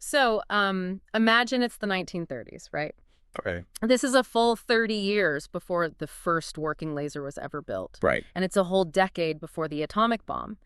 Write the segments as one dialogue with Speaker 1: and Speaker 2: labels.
Speaker 1: So, imagine it's the 1930s, right?
Speaker 2: Okay.
Speaker 1: This is a full 30 years before the first working laser was ever built.
Speaker 2: Right.
Speaker 1: And it's a whole decade before the atomic bomb.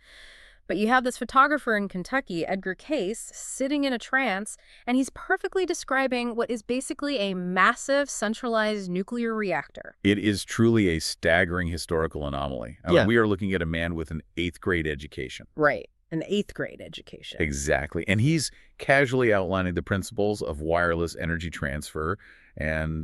Speaker 1: But you have this photographer in Kentucky, Edgar Cayce, sitting in a trance, and he's perfectly describing what is basically a massive centralized nuclear reactor.
Speaker 2: It is truly a staggering historical anomaly. I mean,
Speaker 1: Yeah.
Speaker 2: we are looking at a man with an 8th grade education.
Speaker 1: Right. An 8th grade education.
Speaker 2: Exactly. And he's casually outlining the principles of wireless energy transfer and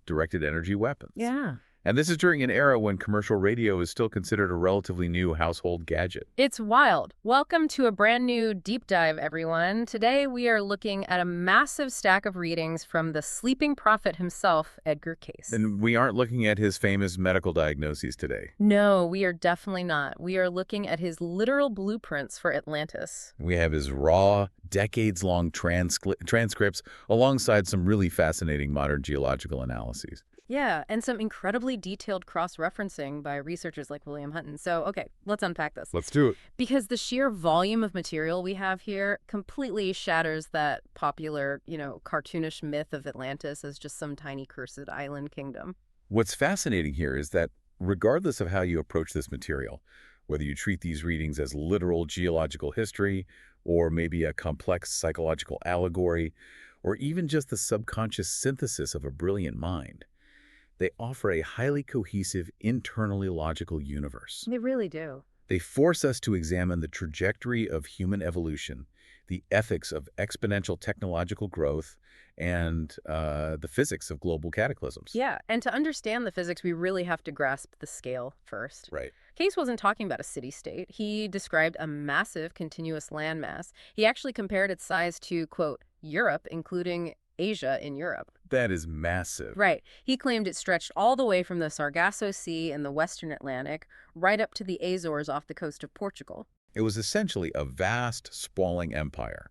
Speaker 2: directed energy weapons.
Speaker 1: Yeah.
Speaker 2: And this is during an era when commercial radio is still considered a relatively new household gadget.
Speaker 1: It's wild. Welcome to a brand new deep dive, everyone. Today we are looking at a massive stack of readings from the sleeping prophet himself, Edgar Cayce.
Speaker 2: And we aren't looking at his famous medical diagnoses today.
Speaker 1: No, we are definitely not. We are looking at his literal blueprints for Atlantis.
Speaker 2: We have his raw, decades-long transcripts alongside some really fascinating modern geological analyses.
Speaker 1: Yeah, and some incredibly detailed cross-referencing by researchers like William Hutton. So, okay, let's unpack this.
Speaker 2: Let's do it.
Speaker 1: Because the sheer volume of material we have here completely shatters that popular, cartoonish myth of Atlantis as just some tiny cursed island kingdom.
Speaker 2: What's fascinating here is that regardless of how you approach this material, whether you treat these readings as literal geological history or maybe a complex psychological allegory, or even just the subconscious synthesis of a brilliant mind, they offer a highly cohesive, internally logical universe.
Speaker 1: They really do.
Speaker 2: They force us to examine the trajectory of human evolution, the ethics of exponential technological growth, and the physics of global cataclysms.
Speaker 1: Yeah, and to understand the physics, we really have to grasp the scale first.
Speaker 2: Right.
Speaker 1: Cayce wasn't talking about a city-state. He described a massive continuous landmass. He actually compared its size to, quote, Europe, including Asia in Europe.
Speaker 2: That is massive.
Speaker 1: Right. He claimed it stretched all the way from the Sargasso Sea in the western Atlantic right up to the Azores off the coast of Portugal.
Speaker 2: It was essentially a vast, sprawling empire.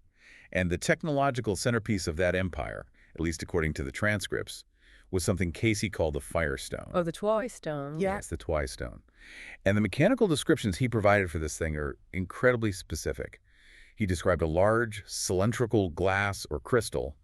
Speaker 2: And the technological centerpiece of that empire, at least according to the transcripts, was something Cayce called the Firestone.
Speaker 1: Oh, the Twistone.
Speaker 2: Yes, the Twistone. And the mechanical descriptions he provided for this thing are incredibly specific. He described a large, cylindrical glass or crystal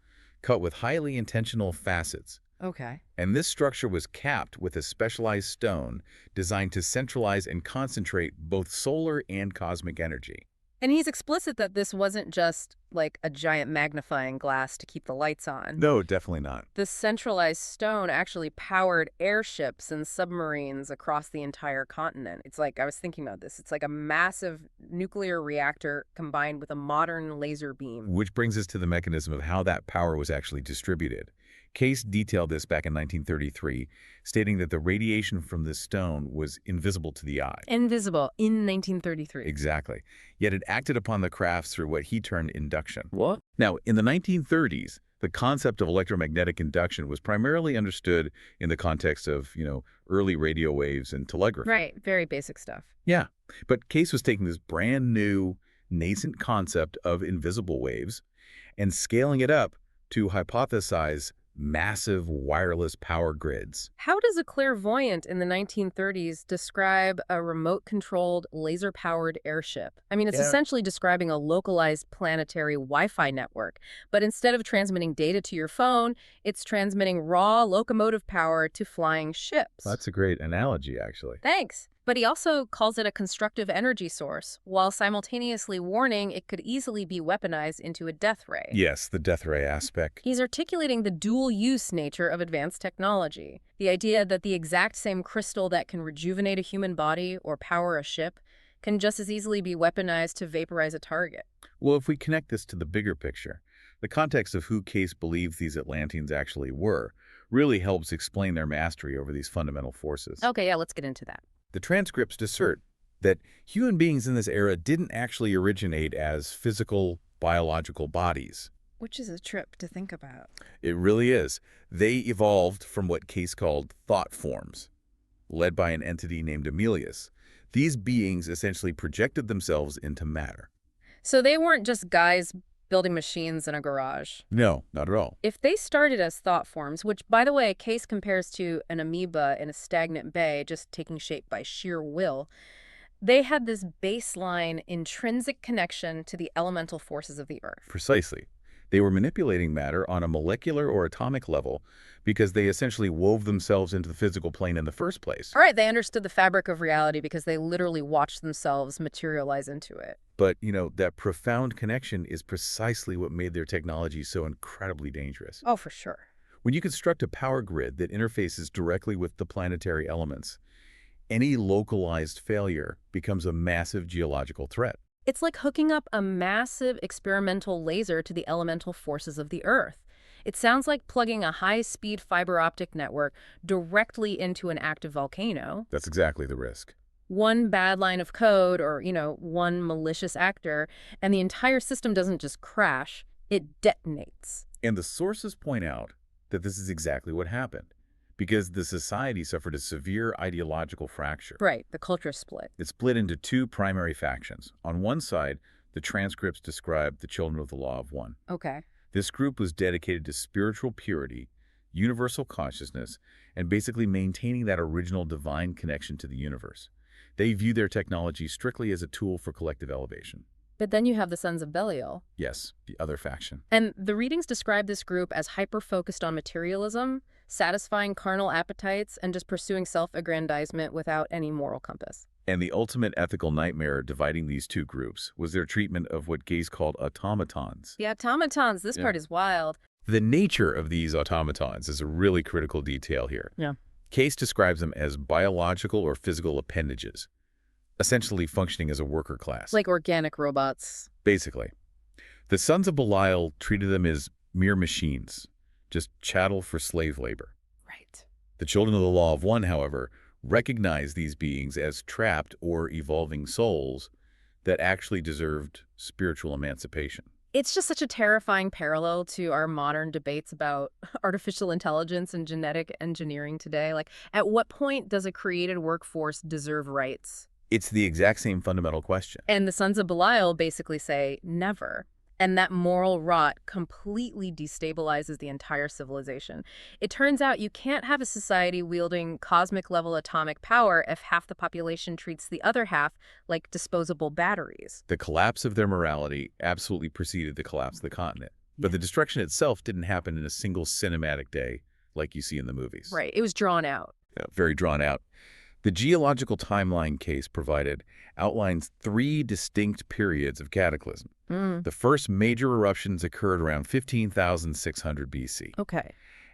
Speaker 2: cut with highly intentional facets.
Speaker 1: Okay.
Speaker 2: And this structure was capped with a specialized stone designed to centralize and concentrate both solar and cosmic energy.
Speaker 1: And he's explicit that this wasn't just like a giant magnifying glass to keep the lights on.
Speaker 2: No, definitely not.
Speaker 1: The centralized stone actually powered airships and submarines across the entire continent. It's like, I was thinking about this, it's like a massive nuclear reactor combined with a modern laser beam.
Speaker 2: Which brings us to the mechanism of how that power was actually distributed. Cayce detailed this back in 1933, stating that the radiation from this stone was invisible to the eye.
Speaker 1: Invisible in 1933.
Speaker 2: Exactly. Yet it acted upon the crafts through what he termed induction.
Speaker 1: What?
Speaker 2: Now, in the 1930s, the concept of electromagnetic induction was primarily understood in the context of, early radio waves and telegraphy.
Speaker 1: Right. Very basic stuff.
Speaker 2: Yeah. But Cayce was taking this brand new, nascent concept of invisible waves and scaling it up to hypothesize massive wireless power grids.
Speaker 1: How does a clairvoyant in the 1930s describe a remote-controlled, laser-powered airship? I mean, it's essentially describing a localized planetary Wi-Fi network, but instead of transmitting data to your phone, it's transmitting raw locomotive power to flying ships.
Speaker 2: That's a great analogy, actually.
Speaker 1: Thanks. But he also calls it a constructive energy source, while simultaneously warning it could easily be weaponized into a death ray.
Speaker 2: Yes, the death ray aspect.
Speaker 1: He's articulating the dual-use nature of advanced technology. The idea that the exact same crystal that can rejuvenate a human body or power a ship can just as easily be weaponized to vaporize a target.
Speaker 2: Well, if we connect this to the bigger picture, the context of who Cayce believes these Atlanteans actually were really helps explain their mastery over these fundamental forces.
Speaker 1: Okay, yeah, let's get into that.
Speaker 2: The transcripts assert that human beings in this era didn't actually originate as physical, biological bodies.
Speaker 1: Which is a trip to think about.
Speaker 2: It really is. They evolved from what Cayce called thought forms, led by an entity named Emilius. These beings essentially projected themselves into matter.
Speaker 1: So they weren't just guys building machines in a garage.
Speaker 2: No, not at all.
Speaker 1: If they started as thought forms, which, by the way, Cayce compares to an amoeba in a stagnant bay just taking shape by sheer will, they had this baseline intrinsic connection to the elemental forces of the earth.
Speaker 2: Precisely. They were manipulating matter on a molecular or atomic level because they essentially wove themselves into the physical plane in the first place.
Speaker 1: All right, they understood the fabric of reality because they literally watched themselves materialize into it.
Speaker 2: But, that profound connection is precisely what made their technology so incredibly dangerous.
Speaker 1: Oh, for sure.
Speaker 2: When you construct a power grid that interfaces directly with the planetary elements, any localized failure becomes a massive geological threat.
Speaker 1: It's like hooking up a massive experimental laser to the elemental forces of the Earth. It sounds like plugging a high-speed fiber optic network directly into an active volcano.
Speaker 2: That's exactly the risk.
Speaker 1: One bad line of code or, one malicious actor, and the entire system doesn't just crash, it detonates.
Speaker 2: And the sources point out that this is exactly what happened, because the society suffered a severe ideological fracture.
Speaker 1: Right, the culture split.
Speaker 2: It split into two primary factions. On one side, the transcripts describe the children of the law of one.
Speaker 1: Okay.
Speaker 2: This group was dedicated to spiritual purity, universal consciousness, and basically maintaining that original divine connection to the universe. They view their technology strictly as a tool for collective elevation.
Speaker 1: But then you have the Sons of Belial.
Speaker 2: Yes, the other faction.
Speaker 1: And the readings describe this group as hyper-focused on materialism, satisfying carnal appetites, and just pursuing self-aggrandizement without any moral compass.
Speaker 2: And the ultimate ethical nightmare dividing these two groups was their treatment of what Cayce called automatons.
Speaker 1: The automatons, this part is wild.
Speaker 2: The nature of these automatons is a really critical detail here.
Speaker 1: Yeah.
Speaker 2: Cayce describes them as biological or physical appendages, essentially functioning as a worker class.
Speaker 1: Like organic robots.
Speaker 2: Basically. The Sons of Belial treated them as mere machines, just chattel for slave labor.
Speaker 1: Right.
Speaker 2: The Children of the Law of One, however, recognized these beings as trapped or evolving souls that actually deserved spiritual emancipation.
Speaker 1: It's just such a terrifying parallel to our modern debates about artificial intelligence and genetic engineering today. Like, at what point does a created workforce deserve rights?
Speaker 2: It's the exact same fundamental question.
Speaker 1: And the Sons of Belial basically say never. And that moral rot completely destabilizes the entire civilization. It turns out you can't have a society wielding cosmic-level atomic power if half the population treats the other half like disposable batteries.
Speaker 2: The collapse of their morality absolutely preceded the collapse of the continent. But the destruction itself didn't happen in a single cinematic day like you see in the movies.
Speaker 1: Right. It was drawn out.
Speaker 2: Yeah, very drawn out. The geological timeline Cayce provided outlines 3 distinct periods of cataclysm. The first major eruptions occurred around 15,600 BC.
Speaker 1: Okay.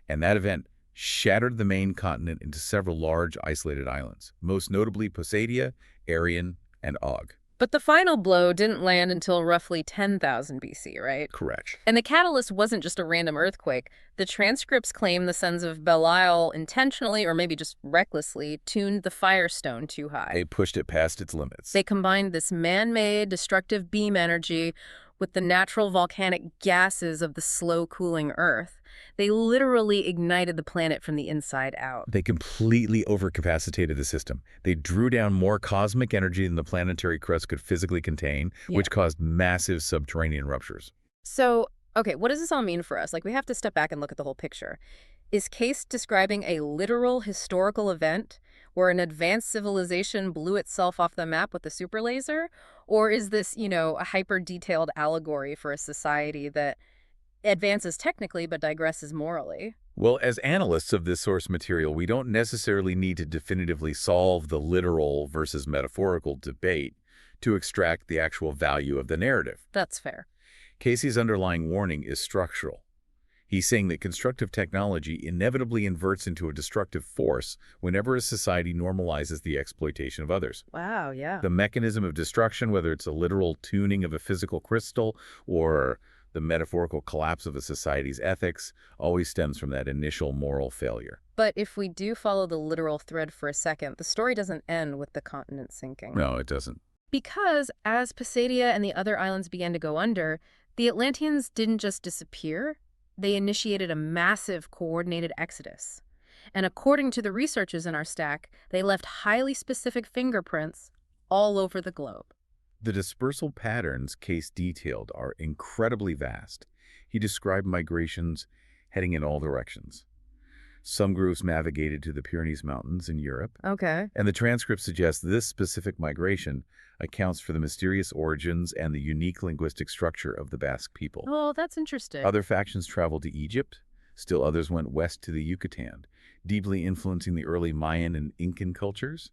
Speaker 2: And that event shattered the main continent into several large isolated islands, most notably Poseidia, Arion, and Og.
Speaker 1: But the final blow didn't land until roughly 10,000 BC, right?
Speaker 2: Correct.
Speaker 1: And the catalyst wasn't just a random earthquake. The transcripts claim the Sons of Belial intentionally, or maybe just recklessly, tuned the firestone too high.
Speaker 2: They pushed it past its limits.
Speaker 1: They combined this man-made destructive beam energy with the natural volcanic gases of the slow-cooling Earth. They literally ignited the planet from the inside out.
Speaker 2: They completely overcapacitated the system. They drew down more cosmic energy than the planetary crust could physically contain, which caused massive subterranean ruptures.
Speaker 1: So, okay, what does this all mean for us? Like, we have to step back and look at the whole picture. Is Cayce describing a literal historical event where an advanced civilization blew itself off the map with a super laser? Or is this, a hyper-detailed allegory for a society that advances technically but digresses morally?
Speaker 2: Well, as analysts of this source material, we don't necessarily need to definitively solve the literal versus metaphorical debate to extract the actual value of the narrative.
Speaker 1: That's fair.
Speaker 2: Cayce's underlying warning is structural. He's saying that constructive technology inevitably inverts into a destructive force whenever a society normalizes the exploitation of others.
Speaker 1: Wow, yeah.
Speaker 2: The mechanism of destruction, whether it's a literal tuning of a physical crystal or the metaphorical collapse of a society's ethics, always stems from that initial moral failure.
Speaker 1: But if we do follow the literal thread for a second, the story doesn't end with the continent sinking.
Speaker 2: No, it doesn't.
Speaker 1: Because as Poseidia and the other islands began to go under, the Atlanteans didn't just disappear. They initiated a massive coordinated exodus. And according to the researchers in our stack, they left highly specific fingerprints all over the globe.
Speaker 2: The dispersal patterns Cayce detailed are incredibly vast. He described migrations heading in all directions. Some groups navigated to the Pyrenees Mountains in Europe,
Speaker 1: Okay.
Speaker 2: and the transcript suggests this specific migration accounts for the mysterious origins and the unique linguistic structure of the Basque people.
Speaker 1: Oh, that's interesting.
Speaker 2: Other factions traveled to Egypt, still others went west to the Yucatan, deeply influencing the early Mayan and Incan cultures,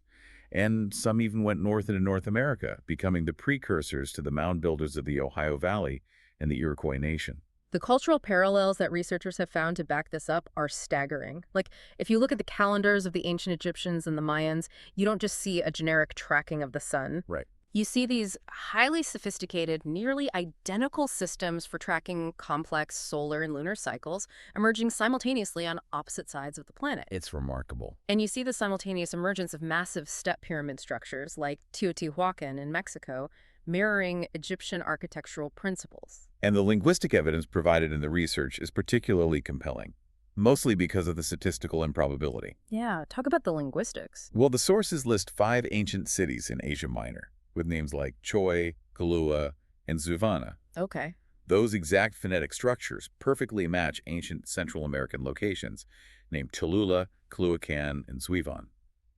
Speaker 2: and some even went north into North America, becoming the precursors to the mound builders of the Ohio Valley and the Iroquois Nation.
Speaker 1: The cultural parallels that researchers have found to back this up are staggering. Like, if you look at the calendars of the ancient Egyptians and the Mayans, you don't just see a generic tracking of the sun.
Speaker 2: Right.
Speaker 1: You see these highly sophisticated, nearly identical systems for tracking complex solar and lunar cycles emerging simultaneously on opposite sides of the planet.
Speaker 2: It's remarkable.
Speaker 1: And you see the simultaneous emergence of massive step pyramid structures like Teotihuacan in Mexico, mirroring Egyptian architectural principles.
Speaker 2: And the linguistic evidence provided in the research is particularly compelling, mostly because of the statistical improbability.
Speaker 1: Yeah, talk about the linguistics.
Speaker 2: Well, the sources list 5 ancient cities in Asia Minor, with names like Choi, Kahlua, and Zuvana.
Speaker 1: Okay.
Speaker 2: Those exact phonetic structures perfectly match ancient Central American locations, named Cholula, Cluacan, and Zuivan.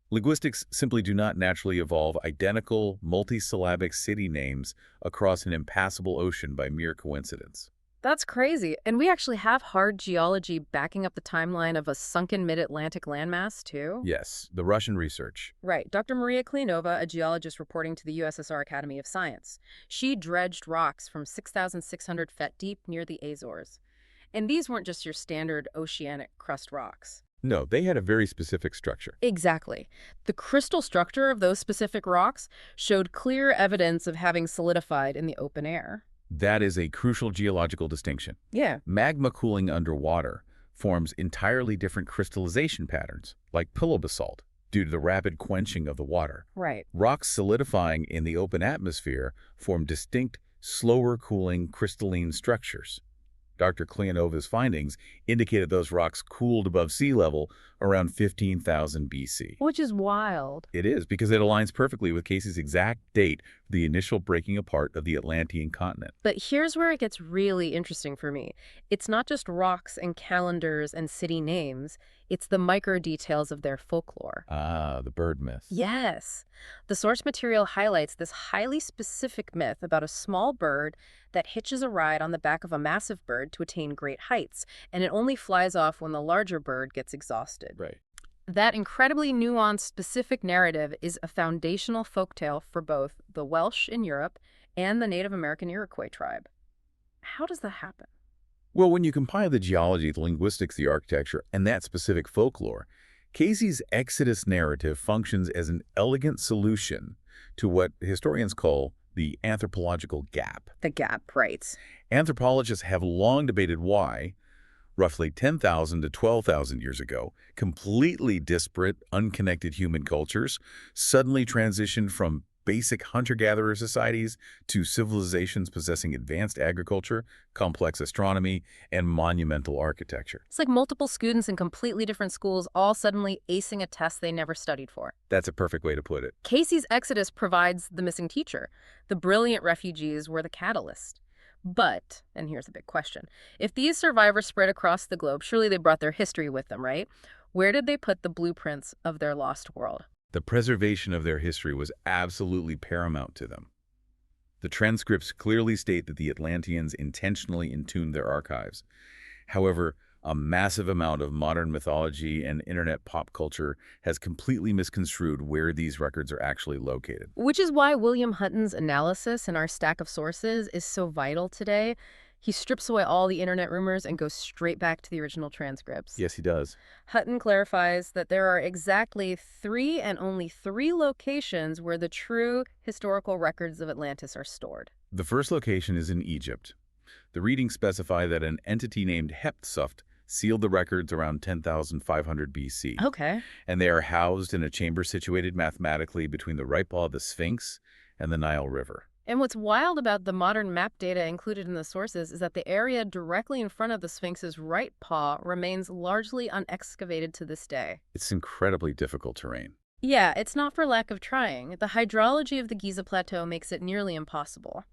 Speaker 2: Linguistics simply do not naturally evolve identical, multisyllabic city names across an impassable ocean by mere coincidence.
Speaker 1: That's crazy. And we actually have hard geology backing up the timeline of a sunken mid-Atlantic landmass, too?
Speaker 2: Yes, the Russian research.
Speaker 1: Right. Dr. Maria Klinova, a geologist reporting to the USSR Academy of Science. She dredged rocks from 6,600 feet deep near the Azores. And these weren't just your standard oceanic crust rocks.
Speaker 2: No, they had a very specific structure.
Speaker 1: Exactly. The crystal structure of those specific rocks showed clear evidence of having solidified in the open air.
Speaker 2: That is a crucial geological distinction.
Speaker 1: Yeah.
Speaker 2: Magma cooling underwater forms entirely different crystallization patterns, like pillow basalt, due to the rapid quenching of the water.
Speaker 1: Right.
Speaker 2: Rocks solidifying in the open atmosphere form distinct, slower cooling crystalline structures. Dr. Kleonova's findings indicated those rocks cooled above sea level around 15,000 BC.
Speaker 1: Which is wild.
Speaker 2: It is, because it aligns perfectly with Cayce's exact date for the initial breaking apart of the Atlantean continent.
Speaker 1: But here's where it gets really interesting for me. It's not just rocks and calendars and city names. It's the micro details of their folklore.
Speaker 2: Ah, the bird myth.
Speaker 1: Yes. The source material highlights this highly specific myth about a small bird that hitches a ride on the back of a massive bird to attain great heights, and it only flies off when the larger bird gets exhausted.
Speaker 2: Right.
Speaker 1: That incredibly nuanced, specific narrative is a foundational folktale for both the Welsh in Europe and the Native American Iroquois tribe. How does that happen?
Speaker 2: Well, when you combine the geology, the linguistics, the architecture, and that specific folklore, Cayce's Exodus narrative functions as an elegant solution to what historians call the anthropological gap.
Speaker 1: The gap, right.
Speaker 2: Anthropologists have long debated why, roughly 10,000 to 12,000 years ago, completely disparate, unconnected human cultures suddenly transitioned from basic hunter-gatherer societies to civilizations possessing advanced agriculture, complex astronomy, and monumental architecture.
Speaker 1: It's like multiple students in completely different schools all suddenly acing a test they never studied for.
Speaker 2: That's a perfect way to put it.
Speaker 1: Cayce's Exodus provides the missing teacher. The brilliant refugees were the catalyst. But, and here's a big question, if these survivors spread across the globe, surely they brought their history with them, right? Where did they put the blueprints of their lost world?
Speaker 2: The preservation of their history was absolutely paramount to them. The transcripts clearly state that the Atlanteans intentionally intuned their archives. However, a massive amount of modern mythology and internet pop culture has completely misconstrued where these records are actually located.
Speaker 1: Which is why William Hutton's analysis in our stack of sources is so vital today. He strips away all the internet rumors and goes straight back to the original transcripts.
Speaker 2: Yes, he does.
Speaker 1: Hutton clarifies that there are exactly 3 and only 3 locations where the true historical records of Atlantis are stored.
Speaker 2: The first location is in Egypt. The readings specify that an entity named Heptsuft sealed the records around 10,500 BC.
Speaker 1: Okay.
Speaker 2: And they are housed in a chamber situated mathematically between the right paw of the Sphinx and the Nile River.
Speaker 1: And what's wild about the modern map data included in the sources is that the area directly in front of the Sphinx's right paw remains largely unexcavated to this day.
Speaker 2: It's incredibly difficult terrain.
Speaker 1: Yeah, it's not for lack of trying. The hydrology of the Giza Plateau makes it nearly impossible.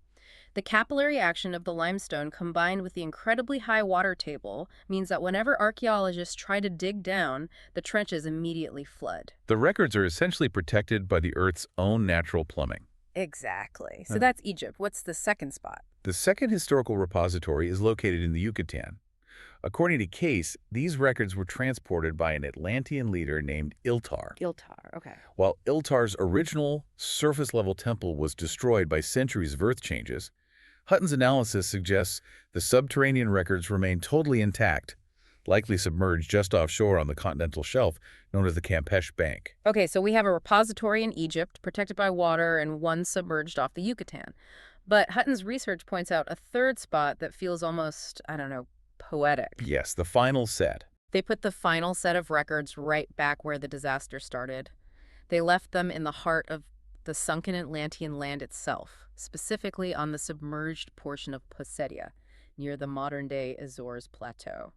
Speaker 1: The capillary action of the limestone combined with the incredibly high water table means that whenever archaeologists try to dig down, the trenches immediately flood.
Speaker 2: The records are essentially protected by the Earth's own natural plumbing.
Speaker 1: Exactly. So
Speaker 2: Huh.
Speaker 1: that's Egypt. What's the second spot?
Speaker 2: The second historical repository is located in the Yucatan. According to Cayce, these records were transported by an Atlantean leader named Iltar.
Speaker 1: Giltar. Okay.
Speaker 2: While Iltar's original surface-level temple was destroyed by centuries of earth changes, Hutton's analysis suggests the subterranean records remain totally intact, likely submerged just offshore on the continental shelf known as the Campeche Bank.
Speaker 1: Okay, so we have a repository in Egypt protected by water and one submerged off the Yucatan. But Hutton's research points out a third spot that feels almost, I don't know, poetic.
Speaker 2: Yes, the final set.
Speaker 1: They put the final set of records right back where the disaster started. They left them in the heart of the sunken Atlantean land itself, specifically on the submerged portion of Poseidon, near the modern-day Azores Plateau.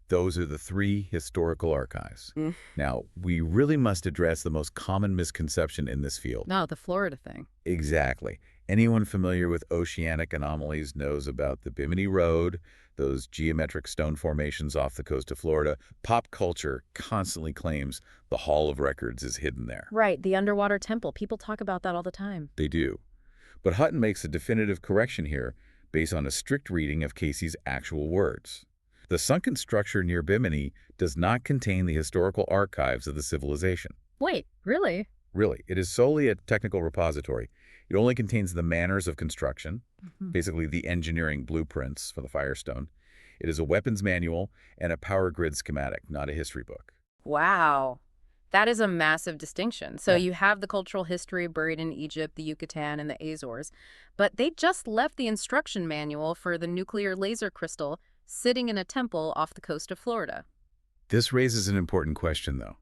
Speaker 2: Those are the three historical archives.
Speaker 1: Mm.
Speaker 2: Now, we really must address the most common misconception in this field.
Speaker 1: No, the Florida thing.
Speaker 2: Exactly. Anyone familiar with oceanic anomalies knows about the Bimini Road, those geometric stone formations off the coast of Florida. Pop culture constantly claims the Hall of Records is hidden there.
Speaker 1: Right, the underwater temple. People talk about that all the time.
Speaker 2: They do. But Hutton makes a definitive correction here based on a strict reading of Cayce's actual words. The sunken structure near Bimini does not contain the historical archives of the civilization.
Speaker 1: Wait, really?
Speaker 2: Really, it is solely a technical repository. It only contains the manners of construction, basically the engineering blueprints for the Firestone. It is a weapons manual and a power grid schematic, not a history book.
Speaker 1: Wow. That is a massive distinction. So
Speaker 2: Yeah.
Speaker 1: you have the cultural history buried in Egypt, the Yucatan, and the Azores, but they just left the instruction manual for the nuclear laser crystal sitting in a temple off the coast of Florida.
Speaker 2: This raises an important question, though.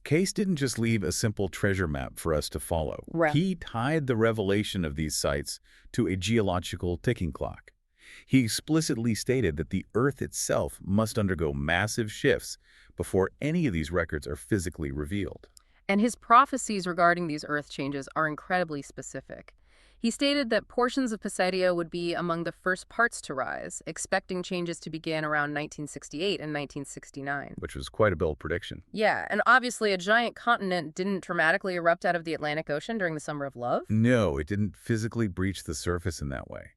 Speaker 2: Cayce didn't just leave a simple treasure map for us to follow.
Speaker 1: Right.
Speaker 2: He tied the revelation of these sites to a geological ticking clock. He explicitly stated that the Earth itself must undergo massive shifts before any of these records are physically revealed.
Speaker 1: And his prophecies regarding these earth changes are incredibly specific. He stated that portions of Poseidon would be among the first parts to rise, expecting changes to begin around 1968 and 1969.
Speaker 2: Which was quite a bold prediction.
Speaker 1: Yeah, and obviously a giant continent didn't dramatically erupt out of the Atlantic Ocean during the Summer of Love.
Speaker 2: No, it didn't physically breach the surface in that way.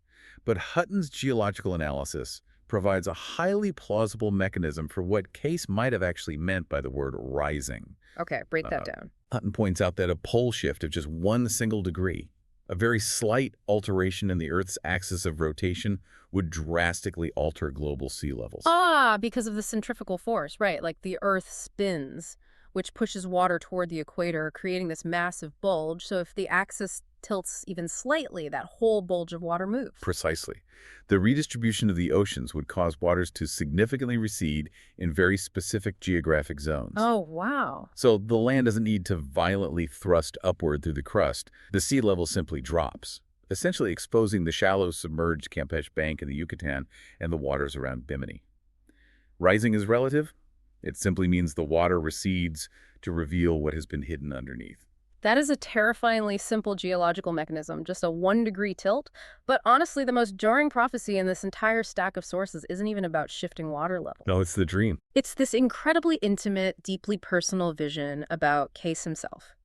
Speaker 2: But Hutton's geological analysis provides a highly plausible mechanism for what Cayce might have actually meant by the word rising.
Speaker 1: Okay, break that down.
Speaker 2: Hutton points out that a pole shift of just 1 single degree, a very slight alteration in the Earth's axis of rotation, would drastically alter global sea levels.
Speaker 1: Ah, because of the centrifugal force, right, like the Earth spins, which pushes water toward the equator, creating this massive bulge. So if the axis tilts even slightly, that whole bulge of water moves.
Speaker 2: Precisely. The redistribution of the oceans would cause waters to significantly recede in very specific geographic zones.
Speaker 1: Oh, wow.
Speaker 2: So the land doesn't need to violently thrust upward through the crust. The sea level simply drops, essentially exposing the shallow submerged Campeche Bank in the Yucatan and the waters around Bimini. Rising is relative. It simply means the water recedes to reveal what has been hidden underneath.
Speaker 1: That is a terrifyingly simple geological mechanism, just a 1-degree tilt. But honestly, the most jarring prophecy in this entire stack of sources isn't even about shifting water level.
Speaker 2: No, it's the dream.
Speaker 1: It's this incredibly intimate, deeply personal vision about Cayce himself.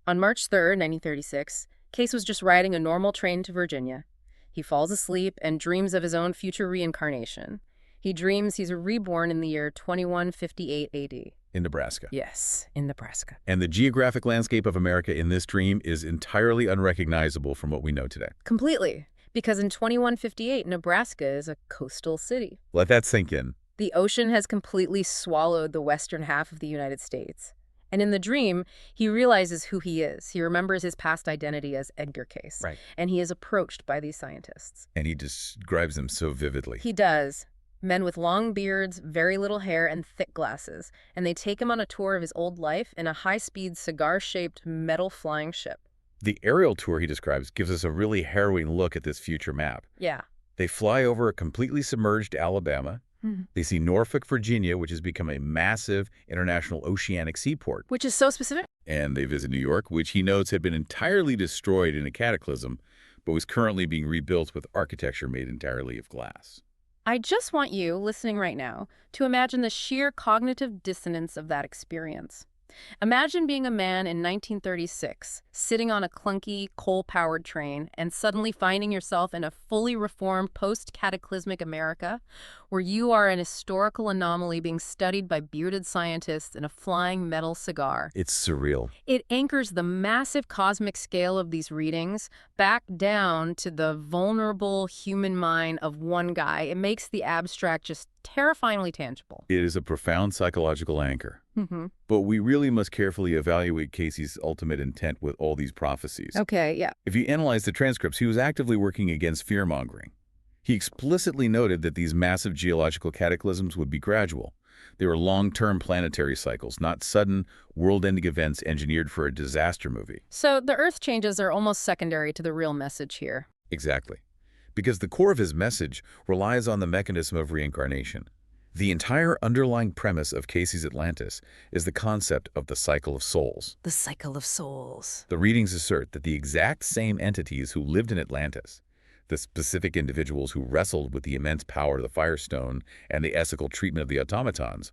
Speaker 1: On March 3rd, 1936, Cayce was just riding a normal train to Virginia. He falls asleep and dreams of his own future reincarnation. He dreams he's reborn in the year 2158 AD.
Speaker 2: In Nebraska.
Speaker 1: Yes, in Nebraska.
Speaker 2: And the geographic landscape of America in this dream is entirely unrecognizable from what we know today.
Speaker 1: Completely. Because in 2158, Nebraska is a coastal city.
Speaker 2: Let that sink in.
Speaker 1: The ocean has completely swallowed the western half of the United States. And in the dream, he realizes who he is. He remembers his past identity as Edgar Cayce.
Speaker 2: Right.
Speaker 1: And he is approached by these scientists.
Speaker 2: And he describes them so vividly.
Speaker 1: He does. Men with long beards, very little hair, and thick glasses. And they take him on a tour of his old life in a high-speed, cigar-shaped metal flying ship.
Speaker 2: The aerial tour he describes gives us a really harrowing look at this future map.
Speaker 1: Yeah.
Speaker 2: They fly over a completely submerged Alabama.
Speaker 1: Mm-hmm.
Speaker 2: They see Norfolk, Virginia, which has become a massive international oceanic seaport.
Speaker 1: Which is so specific.
Speaker 2: And they visit New York, which he notes had been entirely destroyed in a cataclysm, but was currently being rebuilt with architecture made entirely of glass.
Speaker 1: I just want you, listening right now, to imagine the sheer cognitive dissonance of that experience. Imagine being a man in 1936, sitting on a clunky, coal-powered train, and suddenly finding yourself in a fully reformed post-cataclysmic America, where you are an historical anomaly being studied by bearded scientists in a flying metal cigar.
Speaker 2: It's surreal.
Speaker 1: It anchors the massive cosmic scale of these readings back down to the vulnerable human mind of one guy. It makes the abstract just terrifyingly tangible.
Speaker 2: It is a profound psychological anchor.
Speaker 1: Mm-hmm.
Speaker 2: But we really must carefully evaluate Cayce's ultimate intent with all these prophecies.
Speaker 1: Okay, yeah.
Speaker 2: If you analyze the transcripts, he was actively working against fear-mongering. He explicitly noted that these massive geological cataclysms would be gradual. They were long-term planetary cycles, not sudden, world-ending events engineered for a disaster movie.
Speaker 1: So the Earth changes are almost secondary to the real message here.
Speaker 2: Exactly. Because the core of his message relies on the mechanism of reincarnation. The entire underlying premise of Cayce's Atlantis is the concept of the cycle of souls.
Speaker 1: The cycle of souls.
Speaker 2: The readings assert that the exact same entities who lived in Atlantis, the specific individuals who wrestled with the immense power of the Firestone and the ethical treatment of the automatons,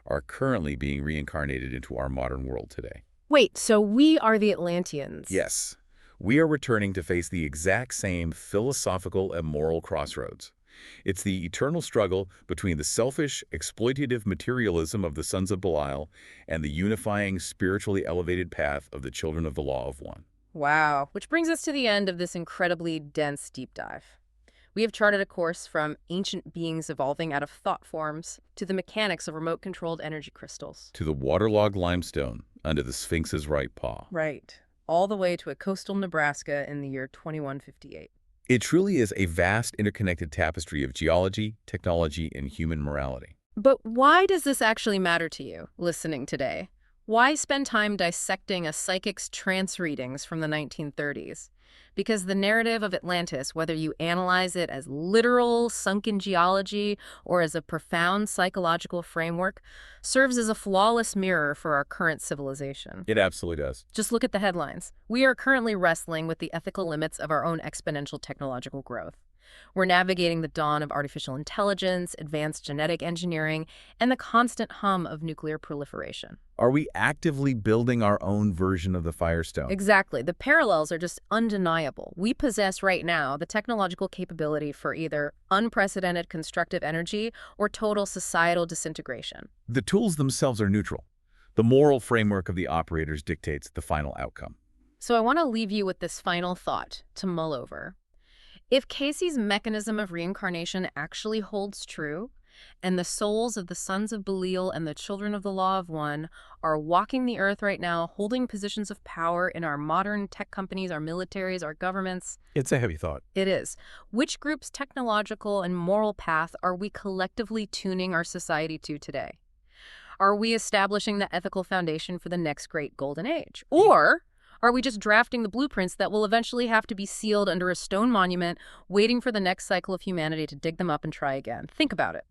Speaker 2: are currently being reincarnated into our modern world today.
Speaker 1: Wait, so we are the Atlanteans?
Speaker 2: Yes, we are returning to face the exact same philosophical and moral crossroads. It's the eternal struggle between the selfish, exploitative materialism of the sons of Belial and the unifying, spiritually elevated path of the children of the Law of One.
Speaker 1: Wow. Which brings us to the end of this incredibly dense deep dive. We have charted a course from ancient beings evolving out of thought forms to the mechanics of remote-controlled energy crystals.
Speaker 2: To the waterlogged limestone under the Sphinx's right paw.
Speaker 1: Right. All the way to a coastal Nebraska in the year 2158.
Speaker 2: It truly is a vast interconnected tapestry of geology, technology, and human morality.
Speaker 1: But why does this actually matter to you, listening today? Why spend time dissecting a psychic's trance readings from the 1930s? Because the narrative of Atlantis, whether you analyze it as literal, sunken geology or as a profound psychological framework, serves as a flawless mirror for our current civilization.
Speaker 2: It absolutely does.
Speaker 1: Just look at the headlines. We are currently wrestling with the ethical limits of our own exponential technological growth. We're navigating the dawn of artificial intelligence, advanced genetic engineering, and the constant hum of nuclear proliferation.
Speaker 2: Are we actively building our own version of the Firestone?
Speaker 1: Exactly. The parallels are just undeniable. We possess right now the technological capability for either unprecedented constructive energy or total societal disintegration.
Speaker 2: The tools themselves are neutral. The moral framework of the operators dictates the final outcome.
Speaker 1: So I want to leave you with this final thought to mull over. If Cayce's mechanism of reincarnation actually holds true, and the souls of the sons of Belial and the children of the Law of One are walking the earth right now, holding positions of power in our modern tech companies, our militaries, our governments.
Speaker 2: It's a heavy thought.
Speaker 1: It is. Which group's technological and moral path are we collectively tuning our society to today? Are we establishing the ethical foundation for the next great golden age? Or are we just drafting the blueprints that will eventually have to be sealed under a stone monument, waiting for the next cycle of humanity to dig them up and try again? Think about it.